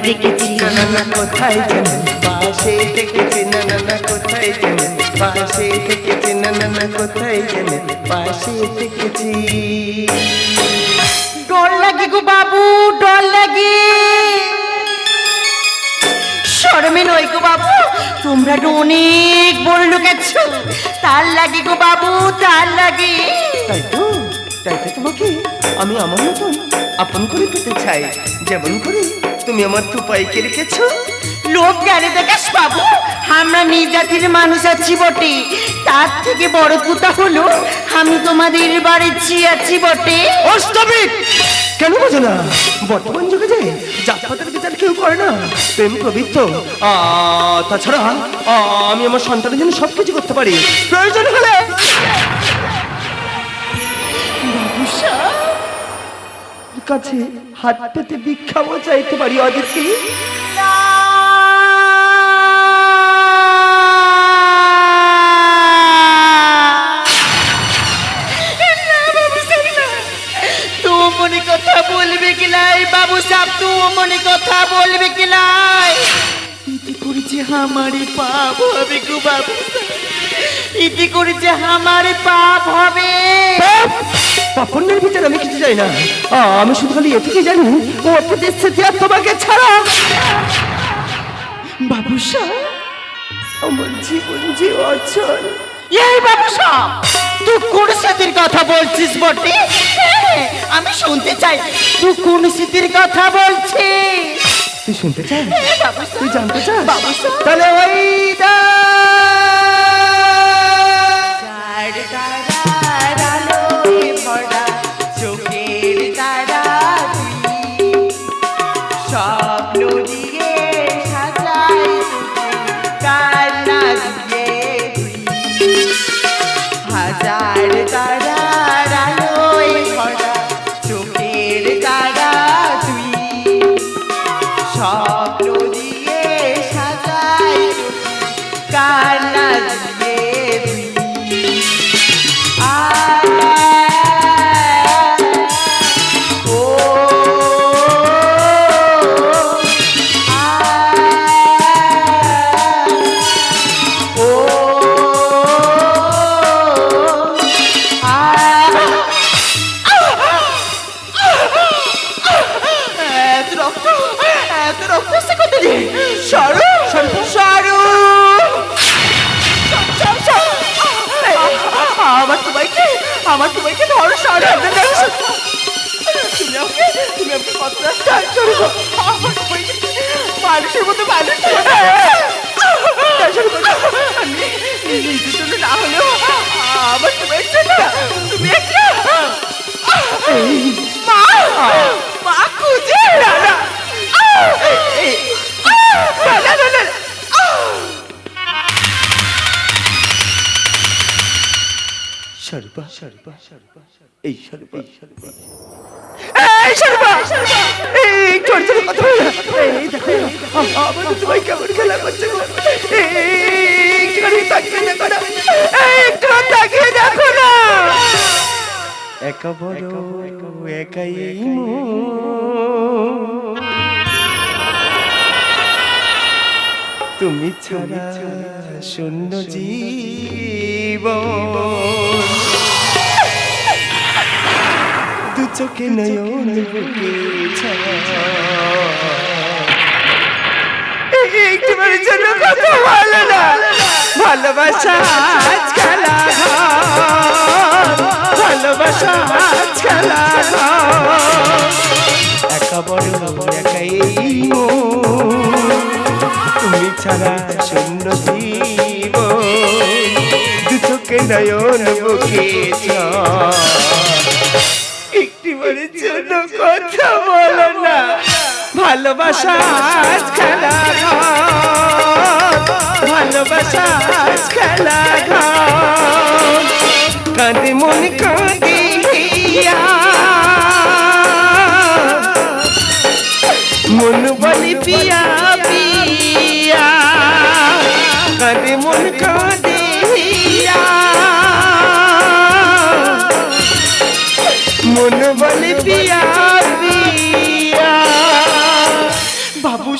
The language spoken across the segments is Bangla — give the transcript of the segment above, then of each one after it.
দেখেছি না না কোথায় জানি পাশে দেখেছি না না কোথায় জানি পাশে দেখেছি না না কোথায় জানি পাশে দেখেছি। ডর লাগে গো বাবু, ডর লাগে। শরমে নয় গো বাবু, তোমরা তো অনেক বড় লোক আছো, তার লাগে গো বাবু, তার লাগে। তাই তো তোমাকে আমি আমার মতন আপন করে পেতে চাই, যেমন করে তুমি আমার টুপাইকে রেখেছো। লোক জ্ঞানে দেখাস বাবু, আমরা নিজ জাতির মানুষ আছি বটে, তার থেকে বড় কথা হলো আমি তোমাদের বাড়ি আছি বটে। অষ্টমিক কেন বোঝো না? বর্তমান যুগে যে জাতপাতের বিচার কেউ করে না, প্রেম প্রবৃত্ত। তাছাড়া আমি আমার সন্তানের জন্য সবকিছু করতে পারি, প্রয়োজন হলে কাছে হাত পেতে ভিক্ষাও চাইতে পারি। অদিতি তু মনে কথা বলবে কিলাই বাবু সাহেব, তু মনে কথা বলবে কিলাই? ইতি করেছে আমারে পাপ হবে গো বাবু, ইতি করেছে আমারে পাপ হবে। পাপনের বিচার আমি কিছু চাই না, আমি শুধু খালি এটুকুই জানি ও অপদেশ আর তোমাকে ছাড়া বাবু সাহেব আমার জীবন যে অচল। এই বাবু সাহেব, তুই কোন স্মৃতির কথা বলছিস বটে? আমি শুনতে চাই তুই কোন স্মৃতির কথা বলছিস। তুই শুনতে চাস? বাবু তুই জানতে চাস? বাবু সাহেব তাহলে ওই আমার তোমাকে ধরো সারা তুমি আমাকে কত রাস্তা করবো, মানুষের মতো মানুষ নিজের জন্য না হলেও আমার তোমার জন্য তুমি একটা মা, মা খুঁজে সর্বা সর্বা সর্বা এই সর্বা সর্বা এই সর্বা এই ছোট ছোট কথা এই দেখো আমার তোমায় কেমন খেলা করছে গো, একটুখানি তাকিয়ে দেখো না, একটু তাকিয়ে দেখো না। একা বড় একাই তুমি ছাড়া শূন্য জীবন, দু চোখে নয়ন বুকে একটিবারের জন্য কথা ভালো না, ভালোবাসা আজ খেলা ভালোবাসা আজ খেলা একা বড় একাই তুমি ছাড়া শূন্য জীবন, দু চোখে নয়ন বুকে একটিবারের জন্য কথা বলো না, ভালোবাসা আজ খেলা ভালোবাসা আজ খেলা কাঁদে মন কাঁদে মন বলি পিয়া পিয়া, কাঁদে মন কাঁদে মন বলি পিয়া পিয়া। বাবু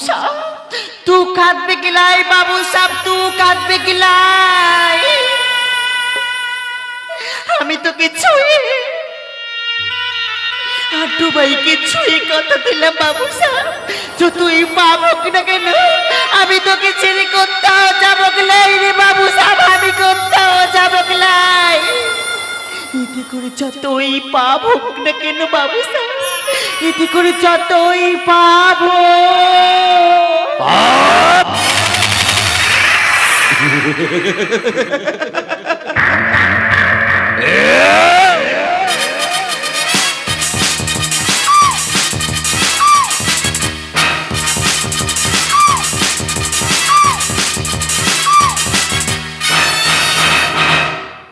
কাঁদবে কিলাই বাবু সাহেব তু কাঁদবে কিলাই আমি তোকে ছুঁয়ে আটু ভাইকে ছুঁয়ে কথা দিলাম বাবু সাহেব তো তুই পাবক না কেন আমি তোকে ছেড়ে কোথাও যাবো গলাই রে বাবু সাহেব আমি কোথাও যাবো গলাই এতে করে যতই পাবক না কেন বাবু সাহেব এতে করে যতই পাবো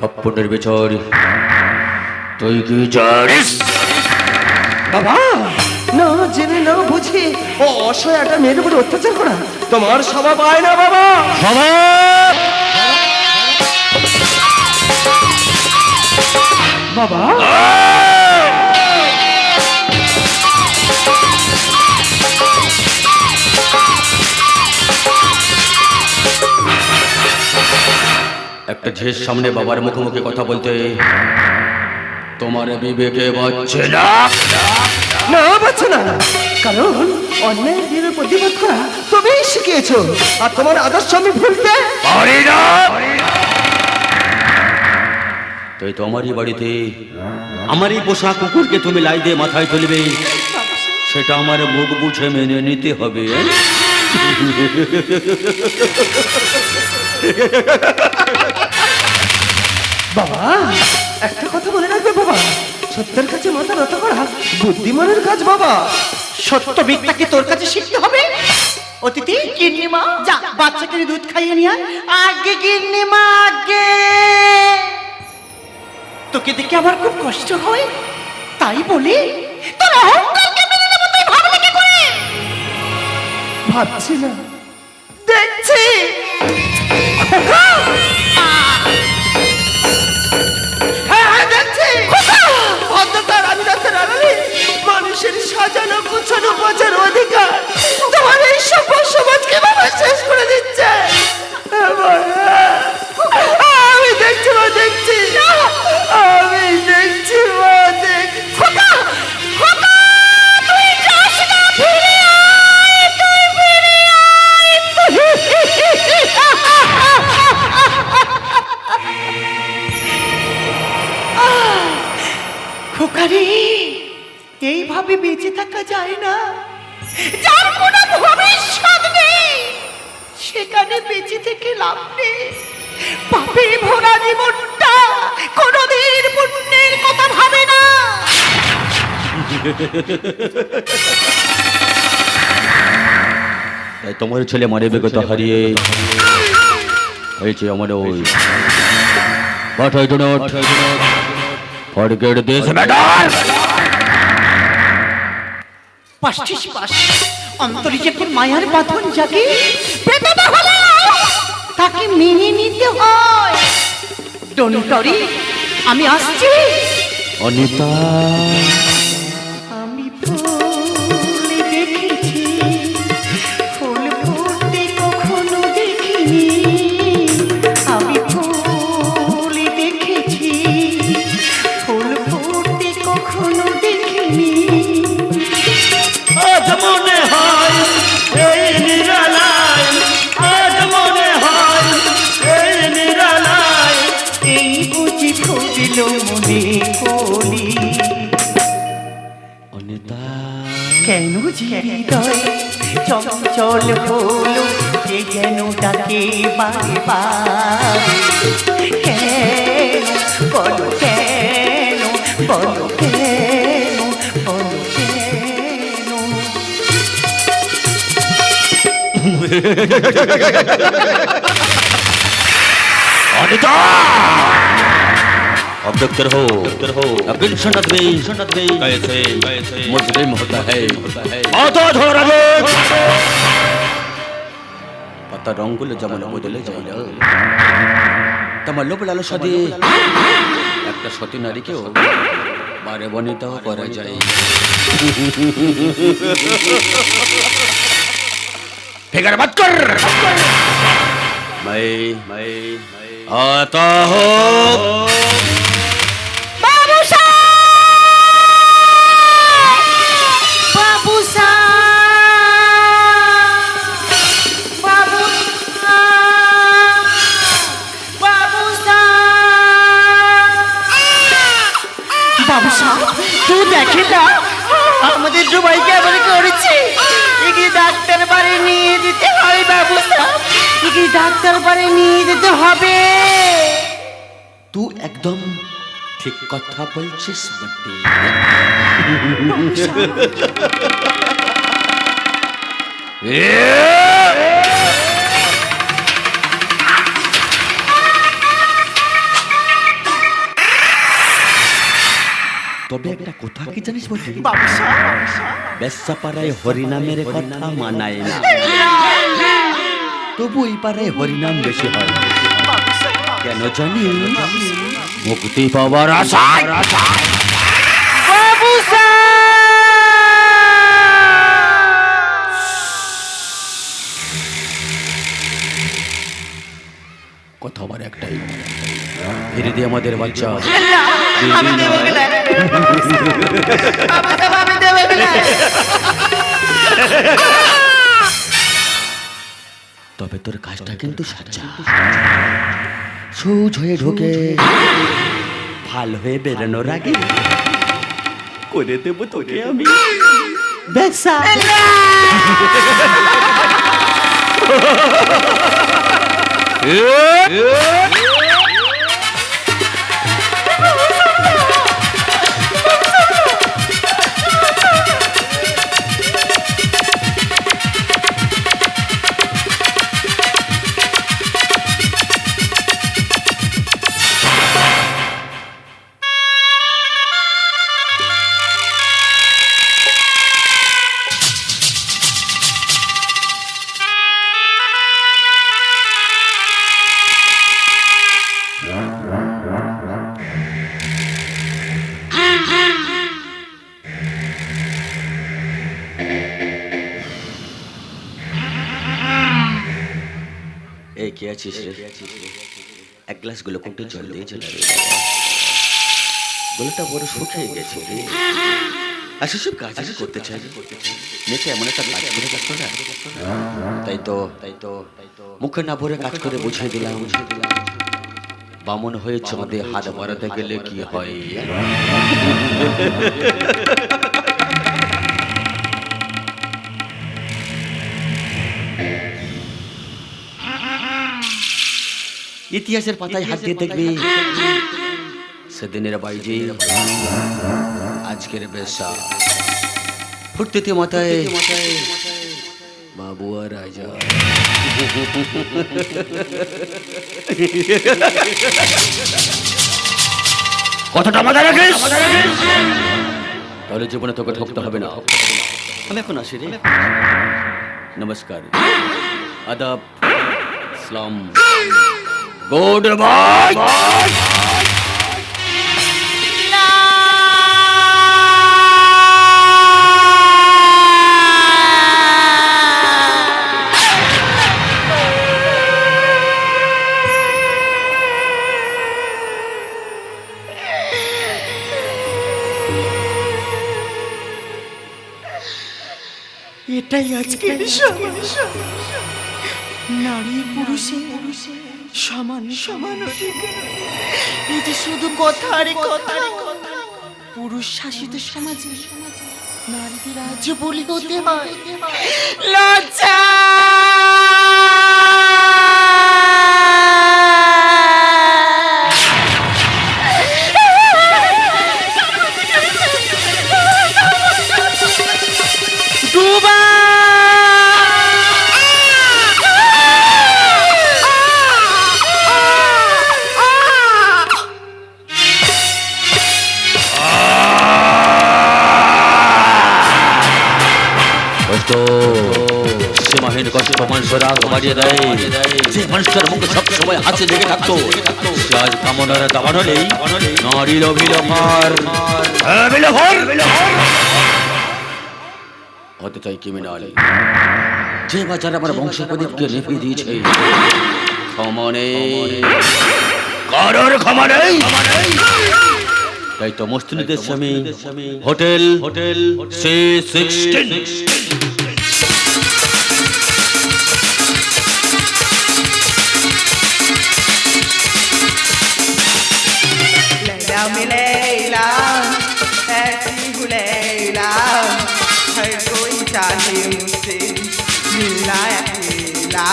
পপ্পুটের বেচর তুই কি জানিস? বাবা না জেনে না বুঝে ও অসহায় একটা মেয়ের উপর অত্যাচার করা তোমার স্বভাব হয় না বাবা। বাবা একটা ঝের সামনে বাবার মুখোমুখি কথা বলতে তোমার বিবেকে বাজছে না? না বাচ্চা না, কারণ অন্যায় দিনের প্রতিবাদ করা তবেই শিখিয়েছো আর তোমার আদর্শ আমি ভুলতে পারি না। তাই তো আমারই বাড়িতে আমারই পোষা কুকুরকে তুমি লাই দিয়ে মাথায় তুলবে, সেটা আমার মুখ বুঝে মেনে নিতে হবে। বাবা একটা কথা বলে রাখবে বাবা, সত্যের কাছে মাথা নত করা বুদ্ধিমানের কাজ বাবা। সত্য বিদ্যাকে তোর কাছে শিখতে হবে। অতিথি গিন্নিমা যা বাচ্চাকে দুধ খাইয়ে নিয়ে আয়। আগে গিন্নিমা আগে, তোকে দেখে আমার খুব কষ্ট হয়, তাই বলি তোর অহংকারকে মেনে নেব তুই ভাবলি কি করে? ভাবছি না, দেখছি হ্যাঁ দেখছি অন্ধকার আমি রাতের আড়ালে মানুষের সাজানো গুছানো বাঁচার অধিকার তোমার এই সভ্য সমাজকে বাবা শেষ করে দিচ্ছে। আমি দেখছি মা, দেখছি আমি দেখছি মা, দেখছি। খোকারি এইভাবে বেঁচে থাকা যায় না, যার কোনো ভবিষ্যৎ নেই সেখানে বেঁচে থেকে লাভ নেই। পাপে ভরা জীবনটা কোনোদিন পুণ্যের কথা ভাবে না। তাই তোমার ছেলে মানবিকতা হারিয়ে হয়েছে আমার ওই পাঠাই do not forget this matter. পাশিস পাশ অন্তরে যখন মায়ার বাঁধন জাগে, বেদনা হলে তাকে মেনে নিতে হয়। ডোন্ট ওয়ারি, আমি আসছি। অনিতা আমি ফুল দেখেছি, ফুল ফুটতে কখনো দেখিনি। আমি ফুল দেখেছি, ফুল ফুটতে কখনো দেখিনি। আজ মনে হয় এই নিরালায়, আজ মনে হয় এই নিরালায় এই বুঝি ফুটিল মনে কলি। অনিতা কেন যে হৃদয় চঞ্চল হলো, কে যেন ডাকে বারে বারে। কেন বলো, কেন বলো, কেন বলো, কেন? অনিতা अब देखते रहो अब टेंशन मत ले, कैसे मुजरिम होता है आता झोरा रे। পাতা রঙগুলো যেমন বদলে যায় না, তেমন লোভ লালসা দিয়ে একটা সতী নারীকেও বারে বনিতাও করা যায়। फिकर मत कर। मैं आता हूँ। बाबू साहब, बाबू साहब, बाबू साहब, बाबू साहब, बाबू साहब, তুই দেখে না আমাদের জুবাই কেমন করেছে। একে ডাক্তার বাড়ি নিয়ে যেতে হবে বাবু সাহেব, একে ডাক্তার বাড়ি নিয়ে যেতে হবে। तू एकदम ঠিক কথা বলছিস বটে। তবে একটা কথা কি জানিস বটে? বাবু সাহেব, বেশ্যা পাড়ায় হরিনামের কথা মানায় না, তবু এই পাড়ায় হরিনাম বেশি হয়। কেন জানি? মুক্তি পাওয়ার আশায়। বাবু কথা আমার একটাই, ফিরে দিয়ে আমাদের বাচ্চা। আমি দেবো গেলে, আমি দেবো গেলে। তবে তোর কাজটা কিন্তু সাজা, সুজ হয়ে ঢোকে ভাল হয়ে বেরোনোর আগে করে দেবো তোকে আমি বেশ্যা। এই কে আছিস রে? এক গ্লাস গ্লুকন্ডি জল দিয়ে চলে রে। গলাটা বড় শুকিয়ে গেছে রে। আর সেসব কাজ আমি করতে চাই, মেয়েটা এমন একটা কাজ করে যাচ্ছ না, তাই তো মুখে না ভরে কাজ করে বুঝিয়ে দিলাম বামন হয়ে চাঁদে হাত বাড়াতে গেলে কি হয়। ইতিহাসের পাতায় হাত দিয়ে দেখবি সেদিনের বাইজি আজকের বেশ্যা। ফুর্তিতে মাথায় বাবু আর রাজা। কথাটা মাথায় রাখিস, তাহলে জীবনে তোকে ঠকতে হবে না। আমি এখন আসি রে। নমস্কার, আদাব, সালাম, গুড বাই। এটাই আজকের সমাজ। নারী পুরুষে সমান সমান অধিকার। এই যে শুধু কথার কথা। পুরুষ শাসিত সমাজে নারীদের আজ বলি হতে হয়। লজ্জা! সীমাহীন কষ্ট মানুষের রাগ বাড়িয়ে দেয়। যে মানুষটার মুখে সবসময় হাসি লেগে থাকতো, সে আজ কামনার দাবান হলেই নারীর অভিলভার হতে চাই ক্রিমিনাল। যে বাজার আমার বংশ প্রদীপকে নিভিয়ে দিয়েছে, ক্ষমা নেই, কারোর ক্ষমা নেই। তাই তো মস্তিনীদের স্বামী হোটেল C16 लैला में लैला ऐसी हूँ लैला, हर कोई चाहे मुझसे मिलना अकेला।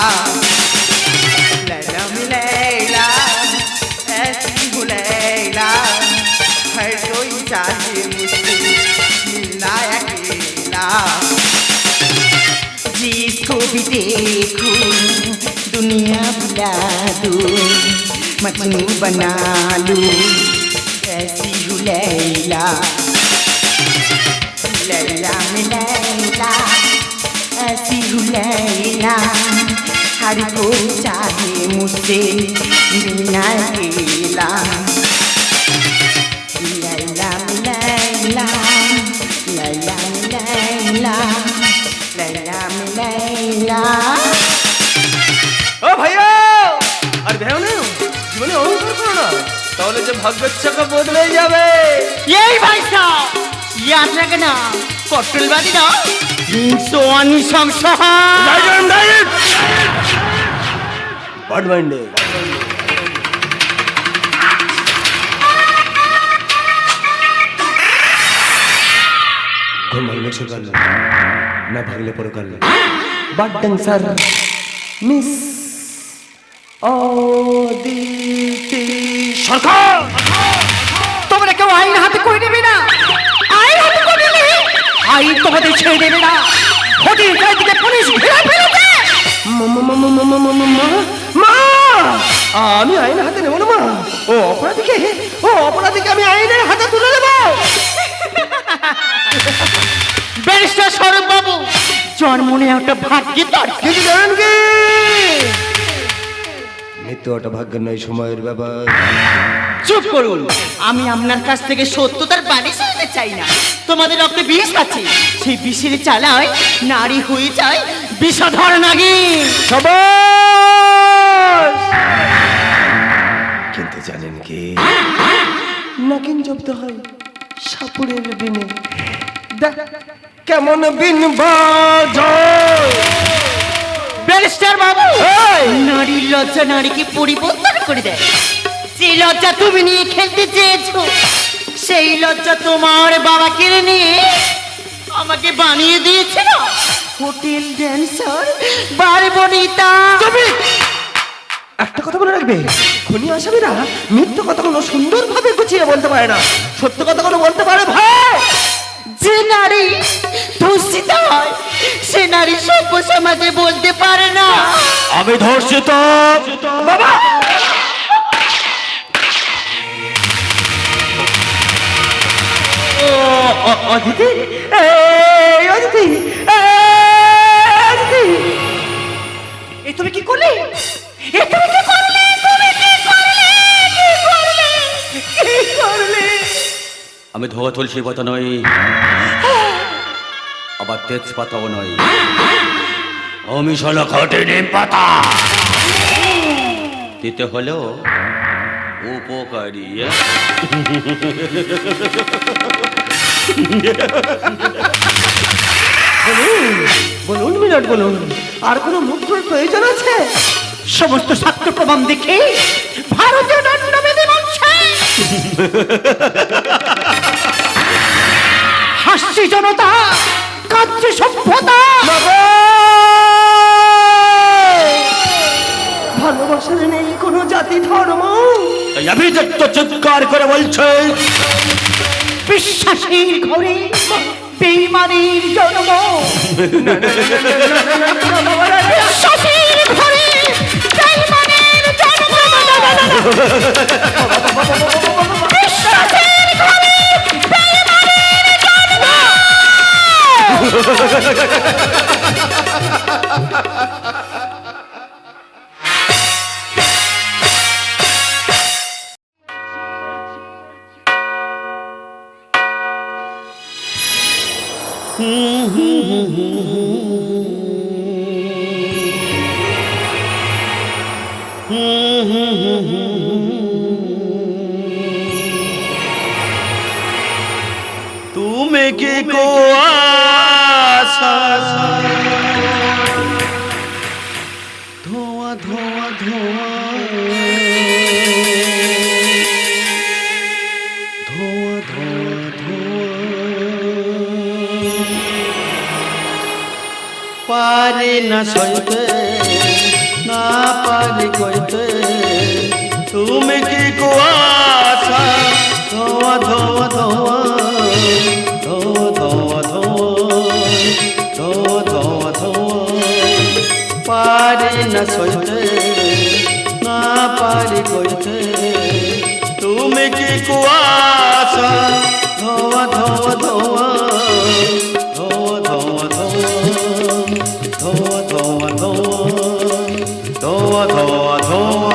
लैला में लैला ऐसी हूँ लैला, हर कोई चाहे मुझसे मिलना अकेला। जिसको भी देखूं दुनिया बुला दूं, मजनू बना लूं, ऐसी हूँ लैला। लैला में लैला ऐसी हूँ लैला, हर कोई चाहे मुझसे मिलना अकेला। लैला में लैला, लैला में लैला, लैला में लैला। ও ভাইয়া, আর ভেও না, জীবনে অহংকার করো না, তাহলে যে ভাগ্যের চাকা বদলে যাবে। এই ভাই সাহেব, याद रखना पटलवादी ना सोनी संसार बड माइंडे ঘুম ভাঙলে সকাল না ভাঙলে পরকাল। বাড ডান্সার মিস অদিতি সরকার, তোমরা কেউ আইন হাতে করে নেবে না, আইন হাতে করে নিলে আইন তোমাদের ছেড়ে দেবে না। হোটেল চারিদিকে পুলিশ ঘিরে ফেলেছে। মা, আমি আইন হাতে নেব না মা। ও অপরাধীকে আমি আইনের হাতে তুলে দেবো। ব্যারিস্টার স্বরূপ বাবু, জন্ম নিয়ে একটা ভাগ্যের দরকার। কিছু জানেন কি? মৃত্যু একটা ভাগ্যের নয়, সময়ের ব্যাপার। চুপ করুন, আমি আপনার কাছ থেকে সত্যতার বাণী শুনতে চাই না। তোমাদের রক্তে বিষ আছে, সেই বিষের চালায় নারী হয়ে যায় বিষধর নাগিন। কিন্তু জানেন কি, নাগিন জব্দ হয় সাপুরের বিনে। কেমন বিন বাজায়। ব্যারিস্টার বাবু, নারীর লজ্জা নারীকে পরিবর্তন করে দেয়। যে লজ্জা তুমি নিয়ে খেলতে চেয়েছো, সেই লজ্জা তোমার বাবা কেড়ে নিয়ে আমাকে বানিয়ে দিয়েছে না হোটেল ড্যান্সার বারবনিতা। একটা কথা মনে রাখবে, খুনি আসামিরা মিথ্যে কথাগুলো সুন্দরভাবে গুছিয়ে বলতে পারে না, সত্য কথাগুলো বলতে পারে ভাই। যে নারী ধর্ষিত হয়, সে নারী সভ্য সমাজে বলতে পারে না আমি ধর্ষিত। বাবা, অদিতি, অদিতি, অদিতি, এ তুমি কি করলে? এ তুমি কি করলে? তুমি কি করলে? কি করলে? কি করলে? আমি ধোয়া তুলসী পাতা নই, আবার তেজ পাতাও নই, আমি শালা খাটে নিম পাতা। দিতে হলেও উপকারী। বলুন মিনাট বলুন, আর কোনো মুক্তির প্রয়োজন আছে? সমস্ত সাক্ষ্য প্রমাণ দেখে ভারতীয় দণ্ডবিধি বলছে হাসি জনতা, কাঁদছে সভ্যতা। ভালোবাসার নেই কোনো জাতি ধর্ম, তাই আমি যত চিৎকার করে বলছে, বিশ্বাসের ঘরে বেঈমানের জন্ম। বিশ্বাসের ঘরে বেঈমানের জন্ম। বিশ্বাসের ঘরে বেঈমানের জন্ম। তুমি কি কুয়াশা ধোঁয়া ধোঁয়া ধোঁয়া ধোঁয়া ধোঁয়া ধোঁয়া পারি না সইতে না পারি কইতে তুমি কি কুয়াশা ধোঁয়া ধোঁয়া ধোঁয়া ধোঁয়া ধোঁয়া ধোঁয়া ধোঁয়া ধোঁয়া পারি না সইতে না পারি কইতে তুমি কি কুয়াশা ধোঁয়া ধোঁয়া ধোঁয়া ধোঁয়া ধোঁয়া ধোঁয়া ধোঁয়া ধোঁয়া ধোঁয়া ধোঁয়া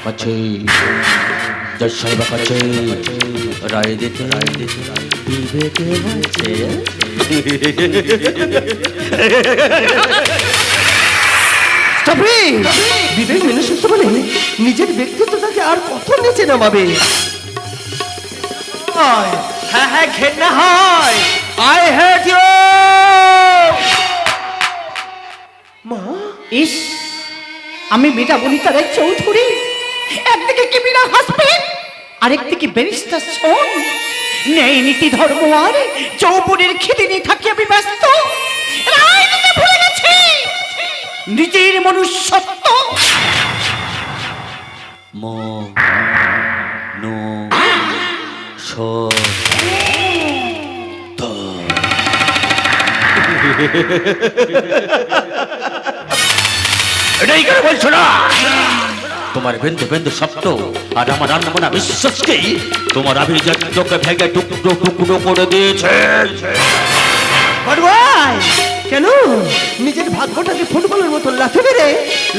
কাছে দশাই বা কাছে রায় দিতে বিবেকে আছে বিবেক মেনে সুস্থ বলে নিজের ব্যক্তিত্বটাকে আর কত নিচে নামাবে হ্যাঁ হ্যাঁ ঘেন্না হয় আই হেট ইউ মা ইস আমি মেটা বনিতা রায় চৌধুরী, একদিকে কি বিনা হাসবেন আরেকদিকে ব্যারিস্টার শোন, ন্যায় নীতি ধর্ম আর চৌবনের খিদে নিয়ে থাকি আমি ব্যস্ত। রায় দিতে ভুলে গেছি নিজের মনুষ্যত্ব। ম নো স ত এটাই কেন বলছো না? তোমার বিন্দু বিন্দু শব্দ আর আমার রান্না বিশ্বাসকেই তোমার আভিজাত্যকে ভেঙে টুকরো টুকরো করে দিয়েছে। কেন নিজের ভাগ্যটাকে ফুটবলের মতো লাথি মেরে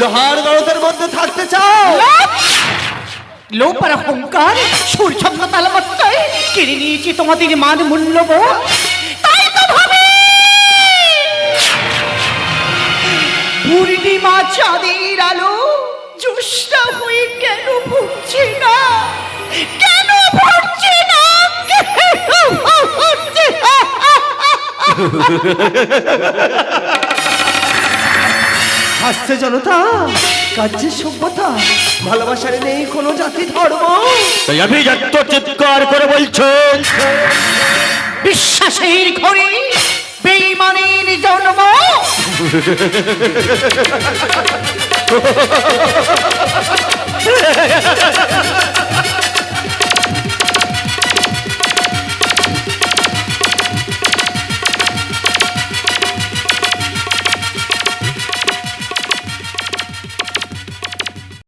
লোহার গড়তের মধ্যে থাকতে চাও? লোপ আর অহংকার সূর্যঙ্গ তালবত্তায় কেড়ে নিয়েছি তোমাদের মান মূল্যবোধ। তাই তো ভাবে পূর্ণিমা চাঁদের আলো জ্যোৎস্না হয়ে কেন ভুগছে না, কেন ভুগছে না, কেন ভুগছে না? হাসছে জনতা, কার্যের সভ্যতা, ভালোবাসার নেই কোনো জাতি ধর্ম। তাই আভিজাত্য চিৎকার করে বলছেন বিশ্বাসের ঘরে বেঈমানের জন্ম।